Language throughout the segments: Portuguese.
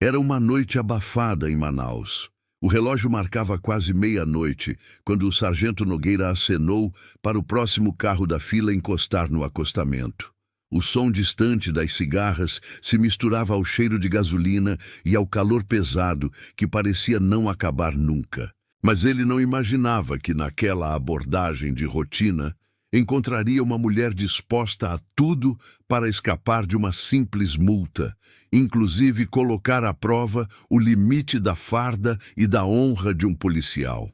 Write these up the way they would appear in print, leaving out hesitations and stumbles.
Era uma noite abafada em Manaus. O relógio marcava quase meia-noite, quando o sargento Nogueira acenou para o próximo carro da fila encostar no acostamento. O som distante das cigarras se misturava ao cheiro de gasolina e ao calor pesado que parecia não acabar nunca. Mas ele não imaginava que naquela abordagem de rotina encontraria uma mulher disposta a tudo para escapar de uma simples multa, inclusive colocar à prova o limite da farda e da honra de um policial.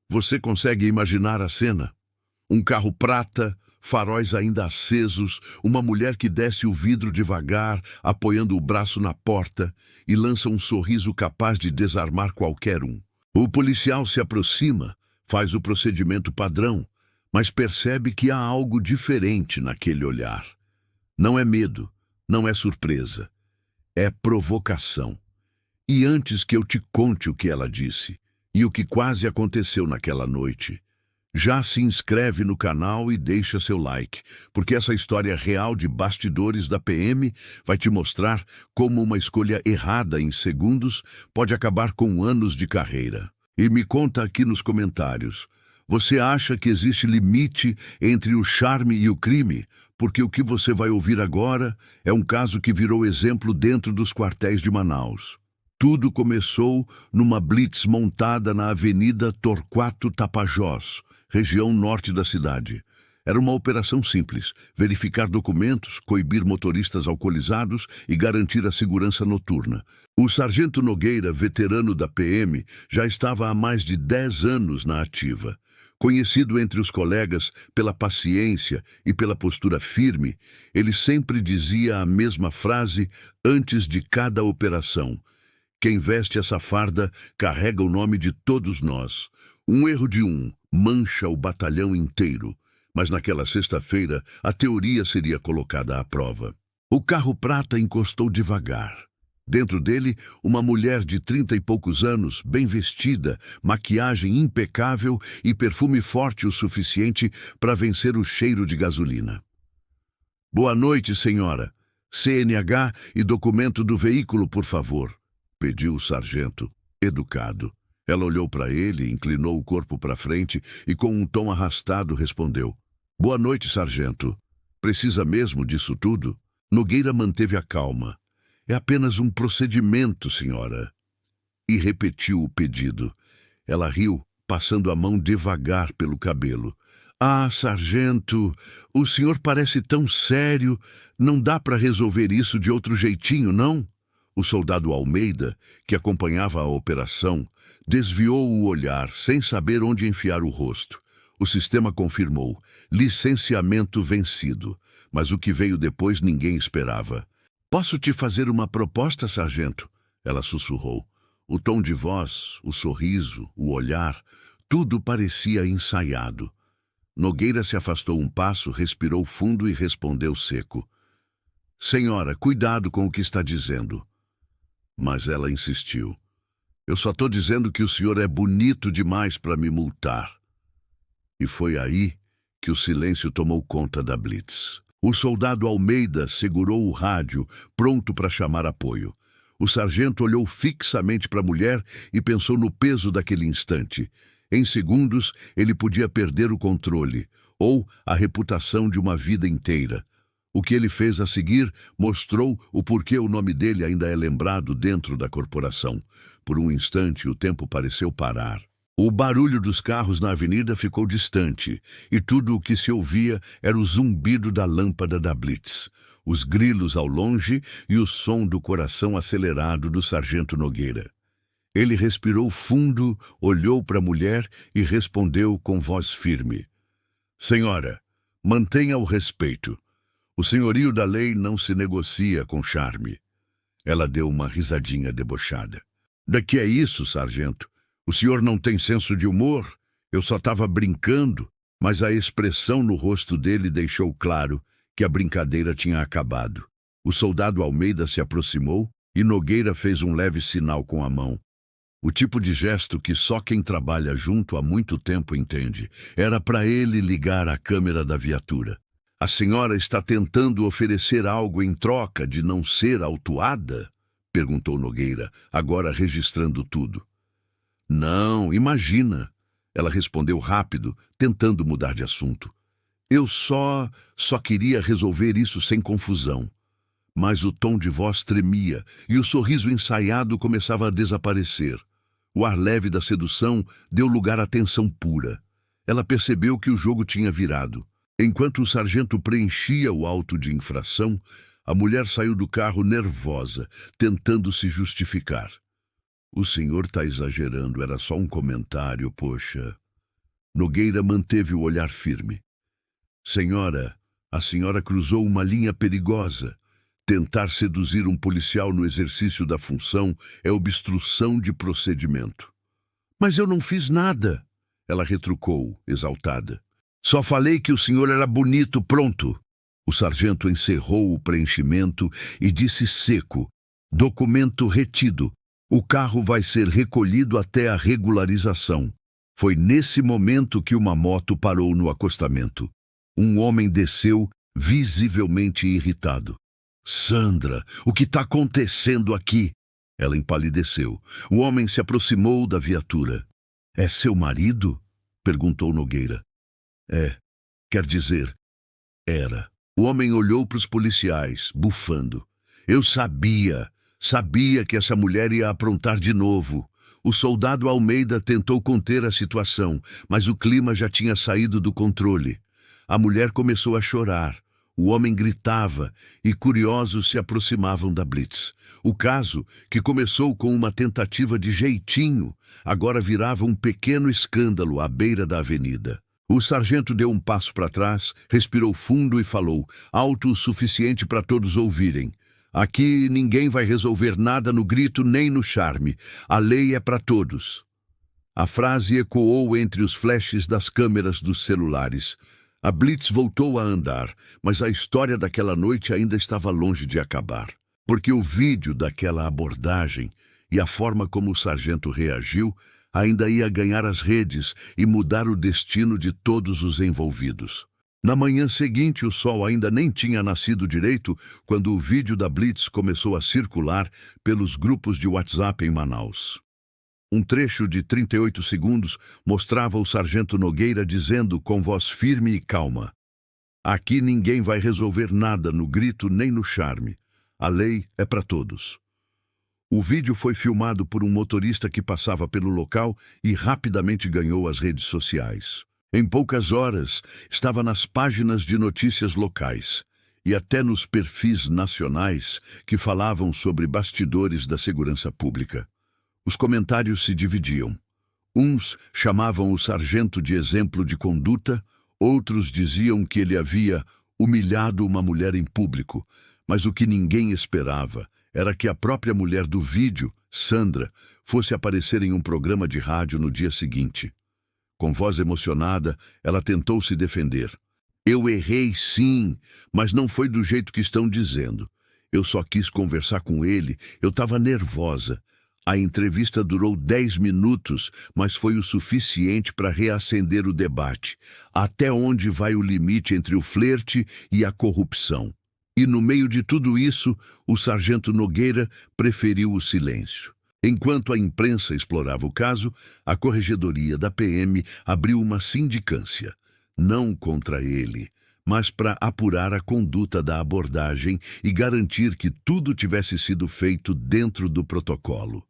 Você consegue imaginar a cena? Um carro prata, faróis ainda acesos, uma mulher que desce o vidro devagar, apoiando o braço na porta e lança um sorriso capaz de desarmar qualquer um. O policial se aproxima, faz o procedimento padrão, mas percebe que há algo diferente naquele olhar. Não é medo, não é surpresa, é provocação. E antes que eu te conte o que ela disse e o que quase aconteceu naquela noite, já se inscreve no canal e deixa seu like, porque essa história real de bastidores da PM vai te mostrar como uma escolha errada em segundos pode acabar com anos de carreira. E me conta aqui nos comentários, você acha que existe limite entre o charme e o crime? Porque o que você vai ouvir agora é um caso que virou exemplo dentro dos quartéis de Manaus. Tudo começou numa blitz montada na Avenida Torquato Tapajós, região norte da cidade. Era uma operação simples: verificar documentos, coibir motoristas alcoolizados e garantir a segurança noturna. O sargento Nogueira, veterano da PM, já estava há mais de 10 anos na ativa. Conhecido entre os colegas pela paciência e pela postura firme, ele sempre dizia a mesma frase antes de cada operação: quem veste essa farda carrega o nome de todos nós. Um erro de um mancha o batalhão inteiro. Mas naquela sexta-feira, a teoria seria colocada à prova. O carro prata encostou devagar. Dentro dele, uma mulher de 30 e poucos anos, bem vestida, maquiagem impecável e perfume forte o suficiente para vencer o cheiro de gasolina. Boa noite, senhora. CNH e documento do veículo, por favor, pediu o sargento, educado. Ela olhou para ele, inclinou o corpo para frente e com um tom arrastado respondeu: Boa noite, sargento. Precisa mesmo disso tudo? Nogueira manteve a calma. É apenas um procedimento, senhora. E repetiu o pedido. Ela riu, passando a mão devagar pelo cabelo. Ah, sargento, o senhor parece tão sério. Não dá para resolver isso de outro jeitinho, não? O soldado Almeida, que acompanhava a operação, desviou o olhar, sem saber onde enfiar o rosto. O sistema confirmou: licenciamento vencido. Mas o que veio depois ninguém esperava. Posso te fazer uma proposta, sargento? Ela sussurrou. O tom de voz, o sorriso, o olhar, tudo parecia ensaiado. Nogueira se afastou um passo, respirou fundo e respondeu seco: Senhora, cuidado com o que está dizendo. Mas ela insistiu. Eu só estou dizendo que o senhor é bonito demais para me multar. E foi aí que o silêncio tomou conta da blitz. O soldado Almeida segurou o rádio, pronto para chamar apoio. O sargento olhou fixamente para a mulher e pensou no peso daquele instante. Em segundos, ele podia perder o controle, ou a reputação de uma vida inteira. O que ele fez a seguir mostrou o porquê o nome dele ainda é lembrado dentro da corporação. Por um instante, o tempo pareceu parar. O barulho dos carros na avenida ficou distante, e tudo o que se ouvia era o zumbido da lâmpada da blitz, os grilos ao longe e o som do coração acelerado do sargento Nogueira. Ele respirou fundo, olhou para a mulher e respondeu com voz firme: Senhora, mantenha o respeito. O senhorio da lei não se negocia com charme. Ela deu uma risadinha debochada. Que é isso, sargento? O senhor não tem senso de humor? Eu só estava brincando. Mas a expressão no rosto dele deixou claro que a brincadeira tinha acabado. O soldado Almeida se aproximou e Nogueira fez um leve sinal com a mão. O tipo de gesto que só quem trabalha junto há muito tempo entende. Era para ele ligar a câmera da viatura. A senhora está tentando oferecer algo em troca de não ser autuada? Perguntou Nogueira, agora registrando tudo. Não, imagina. Ela respondeu rápido, tentando mudar de assunto. Eu só queria resolver isso sem confusão. Mas o tom de voz tremia e o sorriso ensaiado começava a desaparecer. O ar leve da sedução deu lugar à tensão pura. Ela percebeu que o jogo tinha virado. Enquanto o sargento preenchia o auto de infração, a mulher saiu do carro nervosa, tentando se justificar. O senhor está exagerando, era só um comentário, poxa. Nogueira manteve o olhar firme. Senhora, a senhora cruzou uma linha perigosa. Tentar seduzir um policial no exercício da função é obstrução de procedimento. Mas eu não fiz nada, ela retrucou, exaltada. Só falei que o senhor era bonito, pronto. O sargento encerrou o preenchimento e disse seco, documento retido. O carro vai ser recolhido até a regularização. Foi nesse momento que uma moto parou no acostamento. Um homem desceu, visivelmente irritado. Sandra, o que está acontecendo aqui? Ela empalideceu. O homem se aproximou da viatura. É seu marido? Perguntou Nogueira. É, quer dizer, era. O homem olhou para os policiais, bufando. Eu sabia que essa mulher ia aprontar de novo. O soldado Almeida tentou conter a situação, mas o clima já tinha saído do controle. A mulher começou a chorar. O homem gritava e curiosos se aproximavam da Blitz. O caso, que começou com uma tentativa de jeitinho, agora virava um pequeno escândalo à beira da avenida. O sargento deu um passo para trás, respirou fundo e falou, alto o suficiente para todos ouvirem. Aqui ninguém vai resolver nada no grito nem no charme. A lei é para todos. A frase ecoou entre os flashes das câmeras dos celulares. A Blitz voltou a andar, mas a história daquela noite ainda estava longe de acabar. Porque o vídeo daquela abordagem e a forma como o sargento reagiu ainda ia ganhar as redes e mudar o destino de todos os envolvidos. Na manhã seguinte, o sol ainda nem tinha nascido direito quando o vídeo da Blitz começou a circular pelos grupos de WhatsApp em Manaus. Um trecho de 38 segundos mostrava o sargento Nogueira dizendo com voz firme e calma: aqui ninguém vai resolver nada no grito nem no charme. A lei é para todos. O vídeo foi filmado por um motorista que passava pelo local e rapidamente ganhou as redes sociais. Em poucas horas, estava nas páginas de notícias locais e até nos perfis nacionais que falavam sobre bastidores da segurança pública. Os comentários se dividiam. Uns chamavam o sargento de exemplo de conduta, outros diziam que ele havia humilhado uma mulher em público, mas o que ninguém esperava era que a própria mulher do vídeo, Sandra, fosse aparecer em um programa de rádio no dia seguinte. Com voz emocionada, ela tentou se defender. Eu errei sim, mas não foi do jeito que estão dizendo. Eu só quis conversar com ele, eu estava nervosa. A entrevista durou 10 minutos, mas foi o suficiente para reacender o debate. Até onde vai o limite entre o flerte e a corrupção? E no meio de tudo isso, o sargento Nogueira preferiu o silêncio. Enquanto a imprensa explorava o caso, a corregedoria da PM abriu uma sindicância, não contra ele, mas para apurar a conduta da abordagem e garantir que tudo tivesse sido feito dentro do protocolo.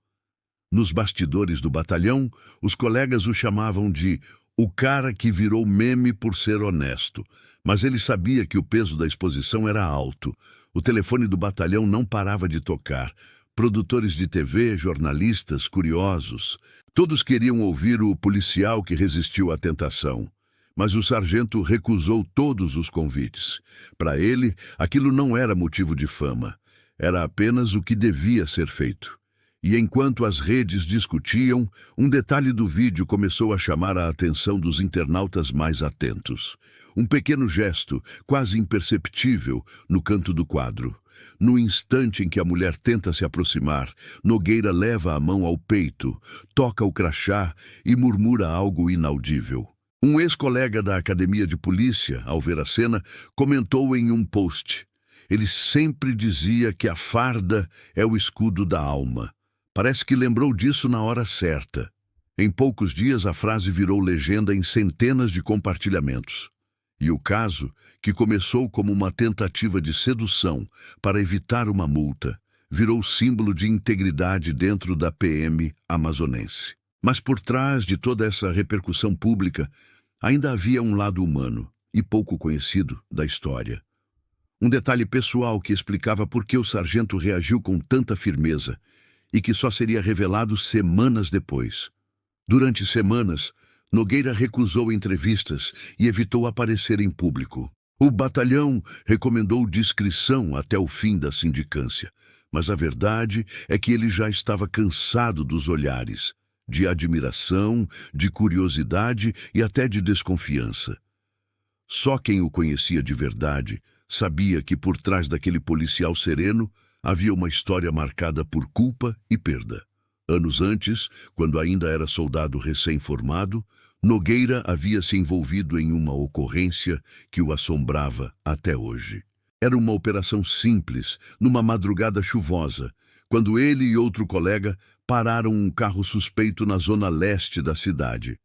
Nos bastidores do batalhão, os colegas o chamavam de o cara que virou meme por ser honesto, mas ele sabia que o peso da exposição era alto. O telefone do batalhão não parava de tocar. Produtores de TV, jornalistas, curiosos, todos queriam ouvir o policial que resistiu à tentação. Mas o sargento recusou todos os convites. Para ele, aquilo não era motivo de fama. Era apenas o que devia ser feito. E enquanto as redes discutiam, um detalhe do vídeo começou a chamar a atenção dos internautas mais atentos. Um pequeno gesto, quase imperceptível, no canto do quadro. No instante em que a mulher tenta se aproximar, Nogueira leva a mão ao peito, toca o crachá e murmura algo inaudível. Um ex-colega da academia de polícia, ao ver a cena, comentou em um post: Ele sempre dizia que a farda é o escudo da alma. Parece que lembrou disso na hora certa. Em poucos dias, a frase virou legenda em centenas de compartilhamentos. E o caso, que começou como uma tentativa de sedução para evitar uma multa, virou símbolo de integridade dentro da PM amazonense. Mas por trás de toda essa repercussão pública, ainda havia um lado humano e pouco conhecido da história. Um detalhe pessoal que explicava por que o sargento reagiu com tanta firmeza e que só seria revelado semanas depois. Durante semanas, Nogueira recusou entrevistas e evitou aparecer em público. O batalhão recomendou discrição até o fim da sindicância, mas a verdade é que ele já estava cansado dos olhares, de admiração, de curiosidade e até de desconfiança. Só quem o conhecia de verdade sabia que por trás daquele policial sereno havia uma história marcada por culpa e perda. Anos antes, quando ainda era soldado recém-formado, Nogueira havia se envolvido em uma ocorrência que o assombrava até hoje. Era uma operação simples, numa madrugada chuvosa, quando ele e outro colega pararam um carro suspeito na zona leste da cidade.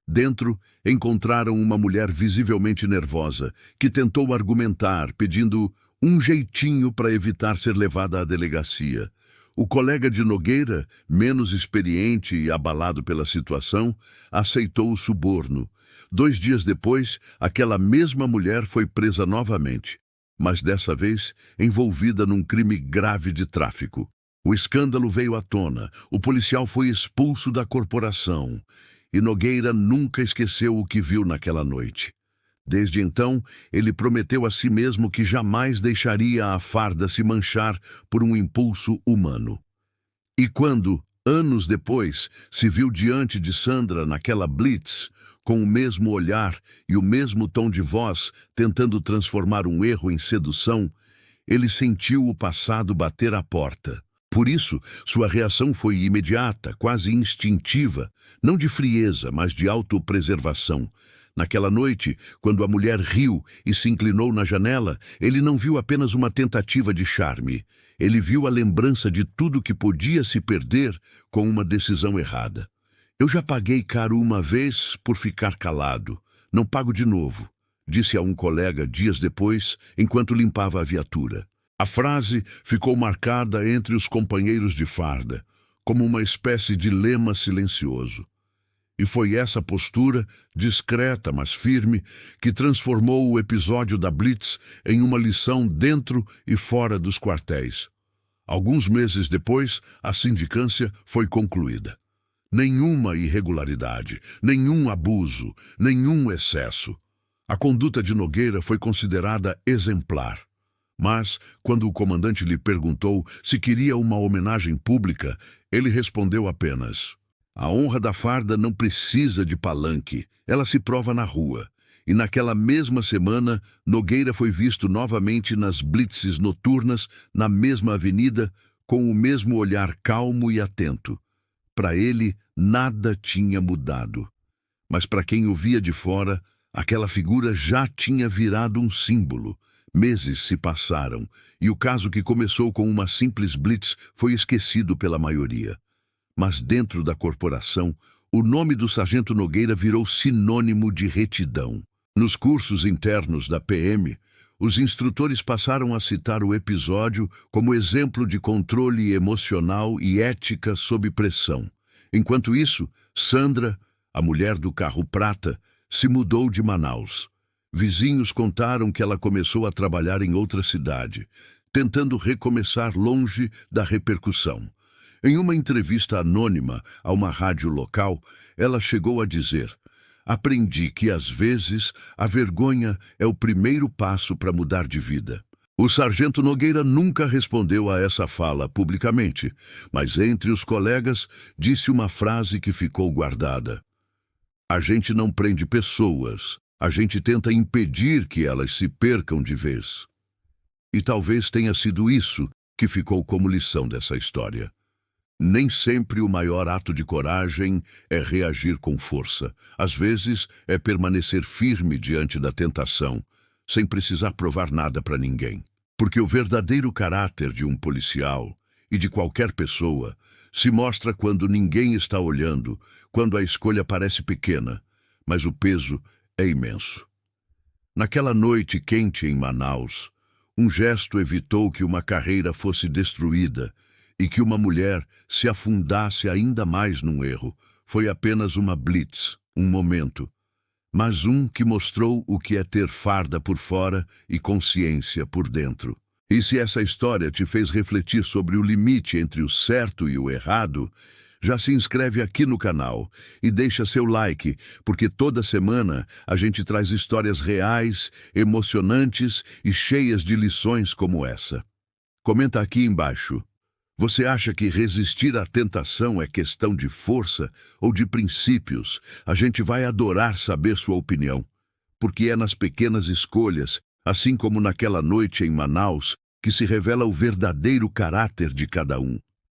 Dentro, encontraram uma mulher visivelmente nervosa, que tentou argumentar, pedindo um jeitinho para evitar ser levada à delegacia. O colega de Nogueira, menos experiente e abalado pela situação, aceitou o suborno. 2 dias depois, aquela mesma mulher foi presa novamente, mas dessa vez envolvida num crime grave de tráfico. O escândalo veio à tona, o policial foi expulso da corporação, e Nogueira nunca esqueceu o que viu naquela noite. Desde então, ele prometeu a si mesmo que jamais deixaria a farda se manchar por um impulso humano. E quando, anos depois, se viu diante de Sandra naquela blitz, com o mesmo olhar e o mesmo tom de voz, tentando transformar um erro em sedução, ele sentiu o passado bater à porta. Por isso, sua reação foi imediata, quase instintiva, não de frieza, mas de autopreservação. Naquela noite, quando a mulher riu e se inclinou na janela, ele não viu apenas uma tentativa de charme. Ele viu a lembrança de tudo que podia se perder com uma decisão errada. Eu já paguei caro uma vez por ficar calado. Não pago de novo, disse a um colega dias depois, enquanto limpava a viatura. A frase ficou marcada entre os companheiros de farda, como uma espécie de lema silencioso. E foi essa postura, discreta mas firme, que transformou o episódio da Blitz em uma lição dentro e fora dos quartéis. Alguns meses depois, a sindicância foi concluída. Nenhuma irregularidade, nenhum abuso, nenhum excesso. A conduta de Nogueira foi considerada exemplar. Mas, quando o comandante lhe perguntou se queria uma homenagem pública, ele respondeu apenas: "A honra da farda não precisa de palanque, ela se prova na rua." E naquela mesma semana, Nogueira foi visto novamente nas blitzes noturnas, na mesma avenida, com o mesmo olhar calmo e atento. Para ele, nada tinha mudado. Mas para quem o via de fora, aquela figura já tinha virado um símbolo. Meses se passaram, e o caso que começou com uma simples blitz foi esquecido pela maioria. Mas dentro da corporação, o nome do sargento Nogueira virou sinônimo de retidão. Nos cursos internos da PM, os instrutores passaram a citar o episódio como exemplo de controle emocional e ética sob pressão. Enquanto isso, Sandra, a mulher do carro prata, se mudou de Manaus. Vizinhos contaram que ela começou a trabalhar em outra cidade, tentando recomeçar longe da repercussão. Em uma entrevista anônima a uma rádio local, ela chegou a dizer: "Aprendi que, às vezes, a vergonha é o primeiro passo para mudar de vida." O sargento Nogueira nunca respondeu a essa fala publicamente, mas entre os colegas disse uma frase que ficou guardada: "A gente não prende pessoas, a gente tenta impedir que elas se percam de vez." E talvez tenha sido isso que ficou como lição dessa história. Nem sempre o maior ato de coragem é reagir com força. Às vezes é permanecer firme diante da tentação, sem precisar provar nada para ninguém. Porque o verdadeiro caráter de um policial e de qualquer pessoa se mostra quando ninguém está olhando, quando a escolha parece pequena, mas o peso é imenso. Naquela noite quente em Manaus, um gesto evitou que uma carreira fosse destruída e que uma mulher se afundasse ainda mais num erro. Foi apenas uma blitz, um momento, mas um que mostrou o que é ter farda por fora e consciência por dentro. E se essa história te fez refletir sobre o limite entre o certo e o errado, já se inscreve aqui no canal e deixa seu like, porque toda semana a gente traz histórias reais, emocionantes e cheias de lições como essa. Comenta aqui embaixo. Você acha que resistir à tentação é questão de força ou de princípios? A gente vai adorar saber sua opinião, porque é nas pequenas escolhas, assim como naquela noite em Manaus, que se revela o verdadeiro caráter de cada um.